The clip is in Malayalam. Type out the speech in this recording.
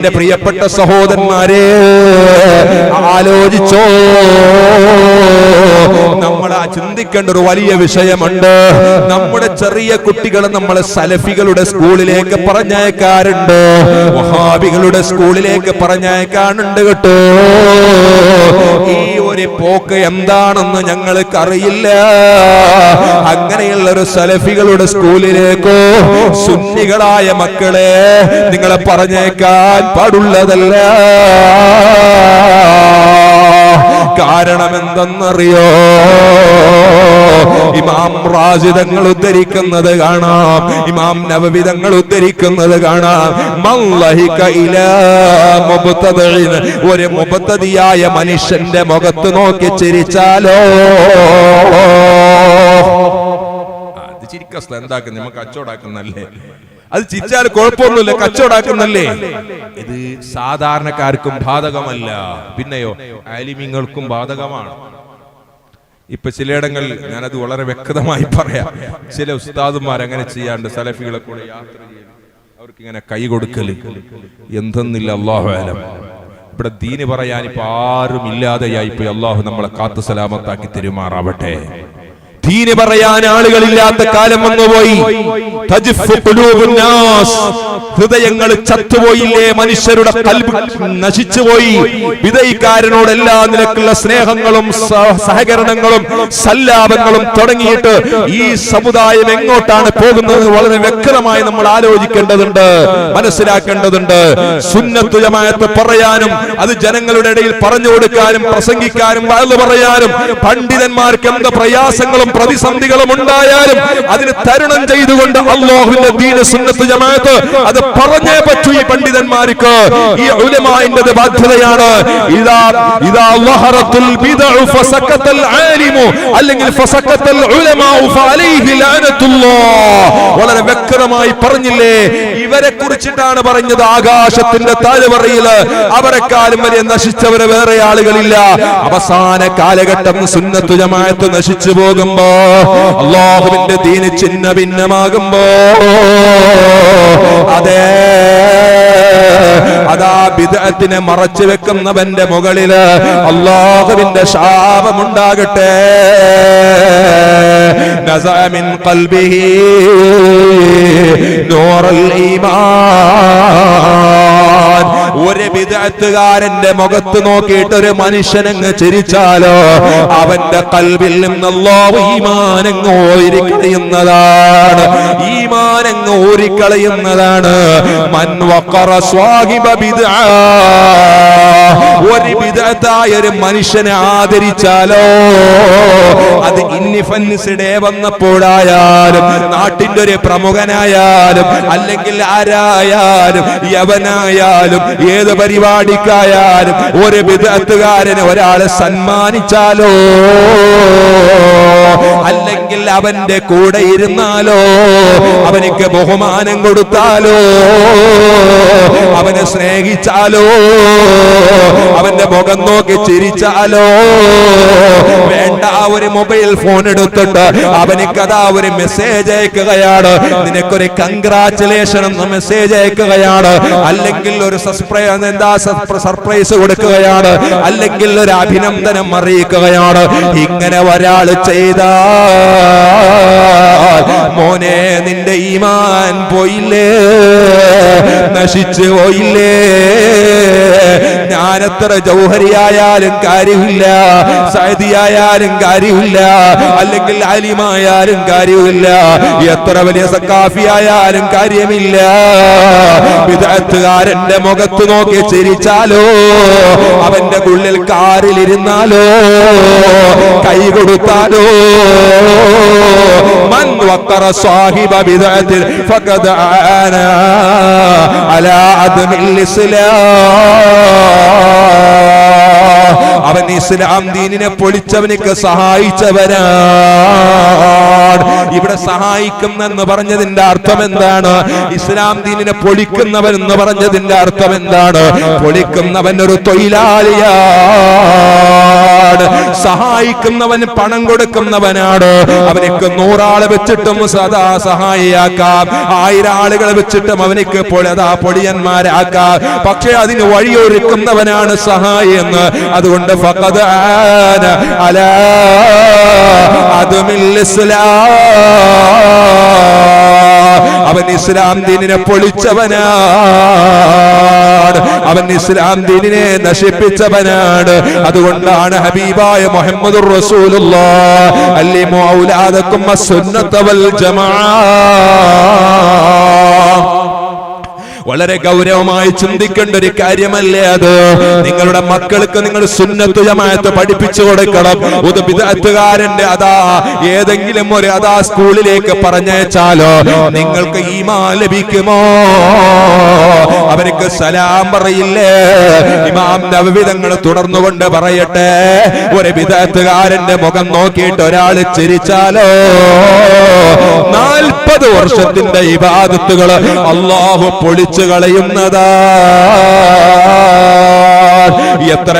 എന്റെ പ്രിയപ്പെട്ട സഹോദരന്മാരെ, ആലോചിച്ചോ, നമ്മൾ ചിന്തിക്കേണ്ട ഒരു വലിയ വിഷയമുണ്ട്. നമ്മുടെ ചെറിയ കുട്ടികളെ നമ്മൾ സലഫികളുടെ സ്കൂളിലേക്ക് പറഞ്ഞയക്കാറുണ്ട്, വഹാബികളുടെ സ്കൂളിലേക്ക് പറഞ്ഞയക്കാറുണ്ട് കേട്ടോ. ഈ ഒരു പോക്ക് എന്താണെന്ന് ഞങ്ങൾക്ക് അറിയില്ല. അങ്ങനെയുള്ള ഒരു സലഫികളുടെ സ്കൂളിലേക്കോ സുന്നികളായ മക്കളെ നിങ്ങളെ പറഞ്ഞേക്കാൻ പാടുള്ളതല്ല. കാരണം എന്തെന്നറിയോ? ഇമാം റാസി തങ്ങൾ ഉദ്ധരിക്കുന്നത് കാണാം, ഇമാം നവവി തങ്ങൾ ഉദ്ധരിക്കുന്നത് കാണാം. മല്ലഹിക ഇലാ മുബ്തദിഇൻ, ഒരു മുബ്തദിയായ മനുഷ്യന്റെ മുഖത്ത് നോക്കി ചിരിച്ചാലോ, അത് ചിരിക്കസ്ഥ എന്താക്കും, നമുക്ക് കച്ചവടാക്കുന്നല്ലേ, അത് ചിരിച്ചാൽ കുഴപ്പമൊന്നുമില്ല, കച്ചവടാക്കുന്നല്ലേ. ഇത് സാധാരണക്കാർക്കും ബാധകമല്ല, പിന്നെയോ ആലിമീങ്ങൾക്കും ബാധകമാണ്. ഇപ്പൊ ചിലയിടങ്ങളിൽ ഞാനത് വളരെ വ്യക്തമായി പറയാം, ചില ഉസ്താദുമാർ അങ്ങനെ ചെയ്യാണ്ട് സലഫികളെ കൂടെ യാത്ര ചെയ്യും, അവർക്ക് ഇങ്ങനെ കൈ കൊടുക്കല് എന്തെന്നില്ല. അല്ലാഹു അലം. ഇവിടെ ദീന് പറയാൻ ഇപ്പൊ ആരും ഇല്ലാതെയായി പോയി. അല്ലാഹു നമ്മളെ കാത്തു സലാമത്താക്കി തെരുമാറാവട്ടെ. ദീന് പറയാൻ ആളുകളില്ലാത്ത കാലം വന്നുപോയി. ഹൃദയങ്ങൾ ചത്തുപോയില്ലേ, മനുഷ്യരുടെ ഖൽബ് നശിച്ചുപോയി. വിദയിക്കാരനോട് എല്ലാ നിലക്കുള്ള സ്നേഹങ്ങളും സഹകരണങ്ങളും സല്ലാപങ്ങളും തുടങ്ങിയിട്ട് ഈ സമുദായം എങ്ങോട്ടാണ് പോകുന്നത് വളരെ വ്യക്തമായി നമ്മൾ ആലോചിക്കേണ്ടതുണ്ട്, മനസ്സിലാക്കേണ്ടതുണ്ട്. സുന്നത്ത് ജമാഅത്ത് പറയാനും അത് ജനങ്ങളുടെ ഇടയിൽ പറഞ്ഞു കൊടുക്കാനും പ്രസംഗിക്കാനും വഅദ് പറയാനും പണ്ഡിതന്മാർക്ക് എന്ത് പ്രയാസങ്ങളും പ്രതിസന്ധികളും ഉണ്ടായാലും അതിന് തരണം ചെയ്തുകൊണ്ട് അല്ലാഹുവിന്റെ ദീന് സുന്നത്ത് ജമാഅത്ത് അത് പറഞ്ഞേ പറ്റൂ. ഈ പണ്ഡിതന്മാർക്ക്, ഈ ഉലമാഇന്റെ ബാധ്യതയാണ്. ഇദാ ലഹറത്തുൽ ബിദ്ഉ ഫസക്കത്തൽ ആലിമു, അല്ലെങ്കിൽ ഫസക്കത്തൽ ഉലമാഉ ഫഅലൈഹി ലഅനത്തുല്ലാഹ്. വളരെ വ്യക്തമായി പറഞ്ഞില്ലേ, ഇവരെ കുറിച്ചിട്ടാണ് പറഞ്ഞത്. ആകാശത്തിന്റെ താഴ്വരയിൽ അവരെക്കാളും വലിയ നശിച്ചവരെ വേറെ ആളുകളില്ല. അവസാന കാലഘട്ടം സുന്നത്ത് ജമാഅത്ത് നശിച്ചു പോകുമ്പോ, അല്ലാഹുവിന്റെ ദീന് ചിന്ന ഭിന്നമാകുമ്പോ, അതെ അതാ ബിദ്അത്തിനെ മറച്ചു വെക്കുന്നവന്റെ മുകളില് അല്ലാഹുവിന്റെ ശാപമുണ്ടാകട്ടെ. നസഅ മിൻ ഖൽബിഹി നൂറുൽ ഈമാൻ. ഒരു ബിദ്അത്തുകാരന്റെ മുഖത്ത് നോക്കിയിട്ട് ഒരു മനുഷ്യനങ്ങ് ചിരിച്ചാലോ, അവന്റെ ഖൽബിൽ നിന്ന് അല്ലാഹു ഈമാനങ്ങ് ഊരിക്കളയുന്നതാണ്, ഈമാനങ്ങ് ഊരിക്കളയുന്നതാണ്. മൻ വഖറ സ്വാഹിബ ബിദ്അ, ഒരു ബിദ്അത്തായ ഒരു മനുഷ്യനെ ആദരിച്ചാലോ, അത് ഇൻഫൻസ് ഡേ വന്നപ്പോഴായാലും, നാട്ടിന്റെ ഒരു പ്രമുഖനായാലും, അല്ലെങ്കിൽ ആരായാലും, യവനായാലും, ഏത് പരിപാടിക്കായാലും, ഒരു ബിദ്അത്തുകാരനെ ഒരാളെ സന്മാനിച്ചാലോ, അല്ലെങ്കിൽ അവന്റെ കൂടെ ഇരുന്നാലോ, അവനിക്ക് ബഹുമാനം കൊടുത്താലോ, അവനെ സ്നേഹിച്ചാലോ, അവന്റെ മുഖം നോക്കി ചിരിച്ചാലോ, വേണ്ട ഒരു മൊബൈൽ ഫോൺ എടുത്തിട്ട് അവനിക്കതാ ഒരു മെസ്സേജ് അയക്കുകയാണ്, നിനക്കൊരു കൺഗ്രാറ്റുലേഷൻ എന്ന മെസ്സേജ് അയക്കുകയാണ്, അല്ലെങ്കിൽ ഒരു സർപ്രൈസ് കൊടുക്കുകയാണ്, അല്ലെങ്കിൽ ഒരു അഭിനന്ദനം അറിയിക്കുകയാണ്. ഇങ്ങനെ ഒരാൾ ചെയ്താ മോനെ നിന്റെ ഈമാൻ പോയില്ലേ, നശിച്ചു പോയില്ലേ. ഞാനെത്ര ജൗഹരിയായാലും കാര്യമില്ല, സഅദിയായാലും കാര്യമില്ല, അല്ലെങ്കിൽ ആലിമായാലും കാര്യമില്ല, എത്ര വലിയ സഖാഫിയായാലും കാര്യമില്ല. ബിദ്അത്തുകാരന്റെ മുഖത്ത് നോക്കി ചിരിച്ചാലോ, അവന്റെ ഉള്ളിൽ കാറിലിരുന്നാലോ, കൈ കൊടുത്താലോ, മൻ വഖറ സ്വാഹിബ ബിദ്അത്തിൻ ഫഖദ് ആനാ അലാ അദ്മിൽ ഇസ്ലാം. അവൻ ഇസ്ലാം ദീനിനെ പൊളിച്ചവനിക്ക് സഹായിച്ചവനാണ്. ഇവിടെ സഹായിക്കുന്നെന്ന് പറഞ്ഞതിന്റെ അർത്ഥം എന്താണ്? ഇസ്ലാം ദീനിനെ പൊളിക്കുന്നവൻ എന്ന് പറഞ്ഞതിന്റെ അർത്ഥം എന്താണ്? പൊളിക്കുന്നവൻ ഒരു തൊഴിലാളിയാണ്, സഹായിക്കുന്നവൻ പണം കൊടുക്കുന്നവനാണ്. അവനിക്ക് 100 ആളെ വെച്ചിട്ടും സദാ സഹായിയാക്കാം, 1000 ആളുകളെ വെച്ചിട്ടും അവനിക്ക് പൊടിയന്മാരാക്കാം. പക്ഷെ അതിന് വഴിയൊരുക്കുന്നവനാണ് സഹായി എന്ന്. അതുകൊണ്ട് ഫഖദ് ആന അലാ അദ്മിൽ ഇസ്ലാം, അവൻ ഇസ്ലാം ദീനിനെ പൊളിച്ചവനാണ്, അവൻ ഇസ്ലാം ദീനിനെ നശിപ്പിച്ചവനാണ്. അതുകൊണ്ടാണ് ഹബീബായ മുഹമ്മദുർ റസൂലുള്ളാഹ് അല്ലിമു ഔലാദകും അസ്സുന്നത വൽ ജമാഅ വളരെ ഗൗരവമായി ചിന്തിക്കേണ്ട ഒരു കാര്യമല്ലേ അത്. നിങ്ങളുടെ മക്കൾക്ക് നിങ്ങൾ സുന്നത്ത് ജമാഅത്ത് പഠിപ്പിച്ചു കൊടുക്കണം. ഒരു ബിദ്അത്തുകാരന്റെ ഏതെങ്കിലും ഒരു സ്കൂളിലേക്ക് പറഞ്ഞയച്ചാലോ നിങ്ങൾക്ക് ഈമാൻ ലഭിക്കുമോ? അവർക്ക് സലാം പറയില്ലേ? ഇമാം നവവി തങ്ങൾ തുടർന്നുകൊണ്ട് പറയട്ടെ, ഒരു ബിദ്അത്തുകാരന്റെ മുഖം നോക്കിയിട്ട് ഒരാൾ ചിരിച്ചാലോ 40 വർഷത്തിന്റെ ഇബാദത്തുകൾ അല്ലാഹു പൊളിച്ചു കളയുന്നതാ. എത്ര